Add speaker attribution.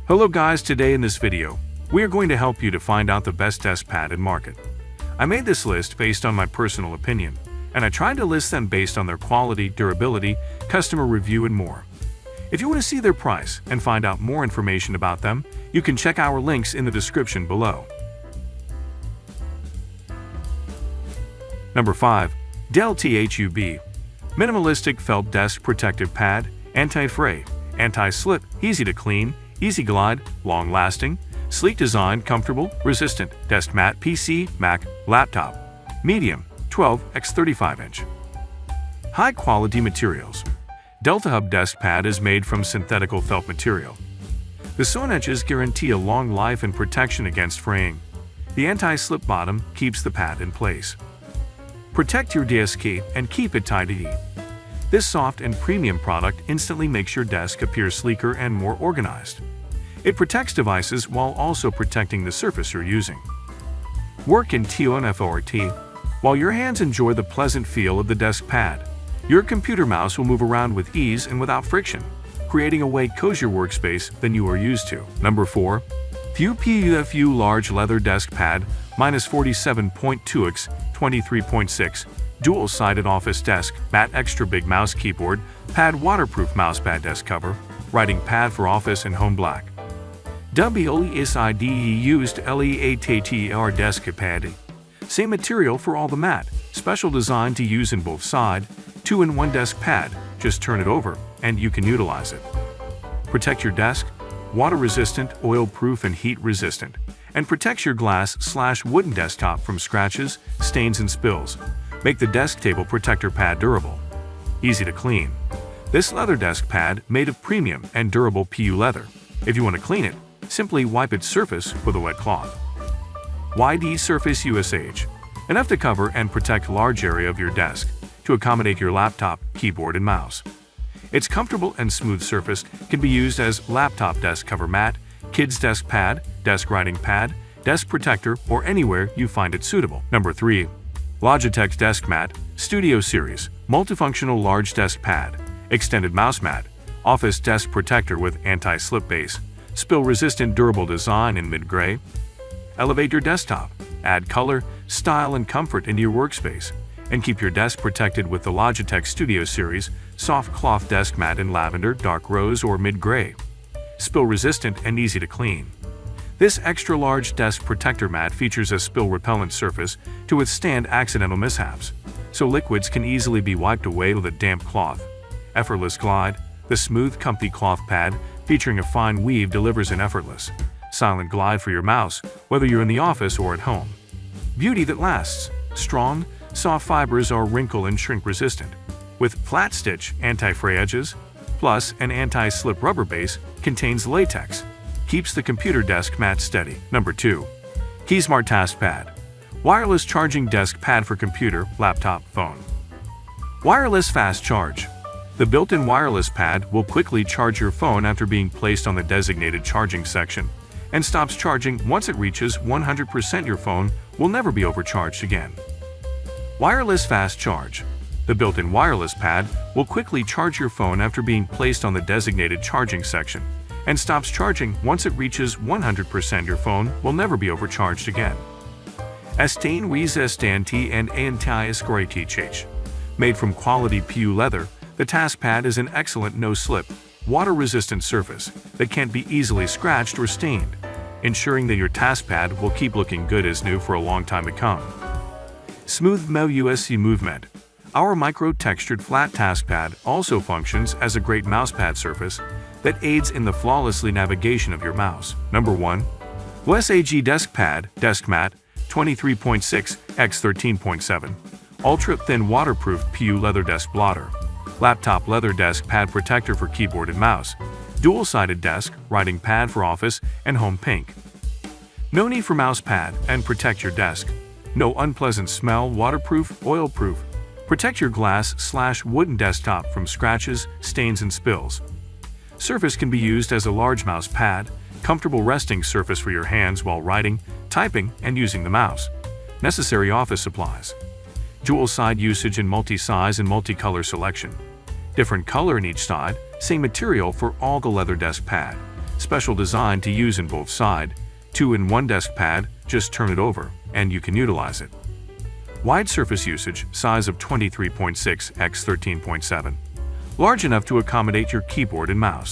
Speaker 1: Hello guys, today in this video, we are going to help you to find out the best desk pad in market. I made this list based on my personal opinion, and I tried to list them based on their quality, durability, customer review, and more. If you want to see their price and find out more information about them, you can check our links in the description below. Number 5. Dell THUB Minimalistic Felt Desk Protective Pad, Anti-Fray, Anti-Slip, Easy to Clean, Easy Glide, Long-Lasting, Sleek Design, Comfortable, Resistant, Desk Mat, PC, Mac, Laptop, Medium, 12x35-inch. High-quality materials. Delta Hub Desk Pad is made from synthetical felt material. The sewn edges guarantee a long life and protection against fraying. The anti-slip bottom keeps the pad in place. Protect your desk and keep it tidy. This soft and premium product instantly makes your desk appear sleeker and more organized. It protects devices while also protecting the surface you're using. Work in TONFORT. While your hands enjoy the pleasant feel of the desk pad, your computer mouse will move around with ease and without friction, creating a way cozier workspace than you are used to. Number 4. PUFU Large Leather Desk Pad, -47.2x 23.6, dual-sided office desk, matte extra big mouse keyboard, pad waterproof mousepad desk cover, writing pad for office and home black. WLESIDE used LEATTR desk pad. Same material for all the mat, special design to use in both side, 2-in-1 desk pad, just turn it over and you can utilize it. Protect your desk, water resistant, oil proof and heat resistant, and protects your glass/wooden desktop from scratches, stains and spills. Make the desk table protector pad durable. Easy to clean. This leather desk pad made of premium and durable PU leather. If you want to clean it, simply wipe its surface with a wet cloth. YD Surface USH. Enough to cover and protect large area of your desk to accommodate your laptop, keyboard and mouse. Its comfortable and smooth surface can be used as laptop desk cover mat, kids desk pad, desk writing pad, desk protector, or anywhere you find it suitable. Number 3. Logitech Desk Mat, Studio Series, Multifunctional Large Desk Pad, Extended Mouse Mat, Office Desk Protector with Anti-Slip Base, Spill-Resistant Durable Design in Mid-Gray. Elevate your desktop, add color, style, and comfort into your workspace, and keep your desk protected with the Logitech Studio Series Soft Cloth Desk Mat in Lavender, Dark Rose, or Mid-Gray. Spill-resistant and easy to clean. This extra-large desk protector mat features a spill-repellent surface to withstand accidental mishaps, so liquids can easily be wiped away with a damp cloth. Effortless glide. The smooth, comfy cloth pad featuring a fine weave delivers an effortless, silent glide for your mouse, whether you're in the office or at home. Beauty that lasts. Strong, soft fibers are wrinkle and shrink resistant, with flat stitch, anti-fray edges, plus an anti-slip rubber base, contains latex. Keeps the computer desk mat steady. Number 2. KeySmart TaskPad. Wireless charging desk pad for computer, laptop, phone. Wireless fast charge. The built-in wireless pad will quickly charge your phone after being placed on the designated charging section, and stops charging once it reaches 100%. Your phone will never be overcharged again. Wireless fast charge. The built-in wireless pad will quickly charge your phone after being placed on the designated charging section, and stops charging once it reaches 100%. Your phone will never be overcharged again. Estain resistente and anti-scratch. Made from quality PU leather, the TaskPad is an excellent no-slip, water-resistant surface that can't be easily scratched or stained, ensuring that your TaskPad will keep looking good as new for a long time to come. Smooth MUSC movement. Our micro-textured flat TaskPad also functions as a great mousepad surface that aids in the flawlessly navigation of your mouse. Number 1. WSAG Desk Pad, Desk Mat, 23.6 x 13.7, ultra-thin waterproof PU leather desk blotter, laptop leather desk pad protector for keyboard and mouse, dual-sided desk, writing pad for office and home pink. No need for mouse pad and protect your desk. No unpleasant smell, waterproof, oil-proof. Protect your glass/wooden desktop from scratches, stains, and spills. Surface can be used as a large mouse pad, comfortable resting surface for your hands while writing, typing, and using the mouse. Necessary office supplies. Dual-side usage in multi-size and multicolor selection. Different color in each side, same material for all the leather desk pad. Special design to use in both side, 2-in-1 desk pad, just turn it over, and you can utilize it. Wide surface usage, size of 23.6 x 13.7. Large enough to accommodate your keyboard and mouse.